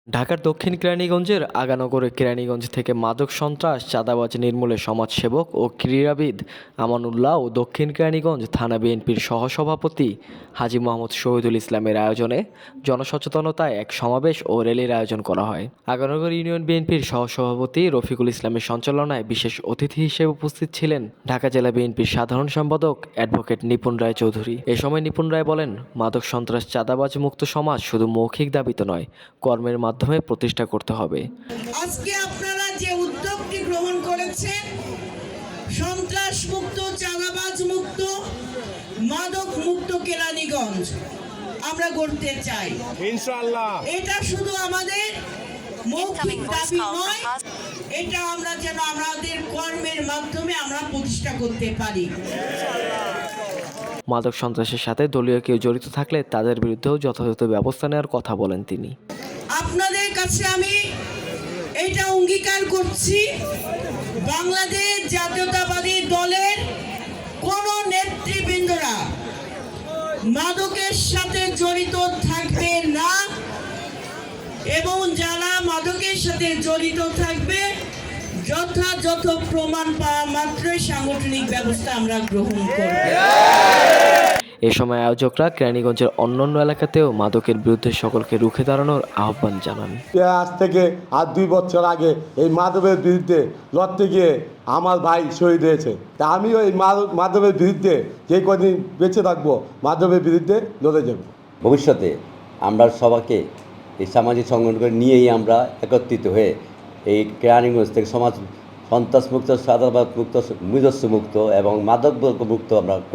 ঢাকার দক্ষিণ কেরানীগঞ্জের আগানগরের কেরানীগঞ্জ থেকে মাদক সন্ত্রাস চাঁদাবাজ নির্মূলে সমাজসেবক ও ক্রীড়াবিদ আমানুল্লাহ ও দক্ষিণ কেরানীগঞ্জ থানা বিএনপির সহসভাপতি হাজী মোহাম্মদ শহীদুল ইসলামের আয়োজনে জনসচেতনতায় এক সমাবেশ ও র্যালির আয়োজন করা হয়। আগানগর ইউনিয়ন বিএনপির সহসভাপতি রফিকুল ইসলামের সঞ্চালনায় বিশেষ অতিথি হিসেবে উপস্থিত ছিলেন ঢাকা জেলা বিএনপির সাধারণ সম্পাদক অ্যাডভোকেট নিপুণ রায় চৌধুরী। এ সময় নিপুণ রায় বলেন, মাদক সন্ত্রাস চাঁদাবাজ মুক্ত সমাজ শুধু মৌখিক দাবিতে নয়, কর্মের মাধ্যমে প্রতিষ্ঠা করতে হবে। আজকে আপনারা যে উদ্যোগটি গ্রহণ করেছেন, সন্ত্রাস মুক্ত, চাঁদাবাজ মুক্ত, মাদক মুক্ত কেরানীগঞ্জ আমরা গড়তে চাই ইনশাআল্লাহ। এটা শুধু আমাদের মৌখিক দাবি নয়, এটা আমরা যেন আমাদের কর্মের মাধ্যমে আমরা প্রতিষ্ঠা করতে পারি। মাদক সন্ত্রাসের সাথে দলীয় কেউ জড়িত থাকলে তাদের বিরুদ্ধেও যথাযথ ব্যবস্থা নেওয়ার কথা বলেন তিনি। আপনাদের কাছে আমি এটা অঙ্গীকার করছি, বাংলাদেশ জাতীয়তাবাদী দলের কোন নেতৃবৃন্দরা মাদকের সাথে জড়িত থাকবে না, এবং যারা মাদকের সাথে জড়িত থাকবে যথাযথ প্রমাণ পাওয়া মাত্রই সাংগঠনিক ব্যবস্থা আমরা গ্রহণ করব। এ সময় আয়োজকরা কেরানীগঞ্জের অন্যান্য এলাকাতেও মাদকের বিরুদ্ধে সকলকে রুখে দাঁড়ানোর আহ্বান জানান। আজ থেকে আর 2 বছর আগে এই মাদকের বিরুদ্ধে লড়তে গিয়ে আমার ভাই শহীদ হয়েছে। তা আমিও এই মাদকের বিরুদ্ধে যে কদিন বেঁচে থাকবো মাদকের বিরুদ্ধে লড়ে যাব। ভবিষ্যতে আমরা সবাইকে এই সামাজিক সংগঠনকে নিয়েই আমরা একত্রিত হয়ে এই কেরানীগঞ্জ থেকে সমাজ সন্ত্রাস মুক্ত, চাঁদাবাজ মুক্ত, নিজস্ব মুক্ত এবং মাদক মুক্ত আমরা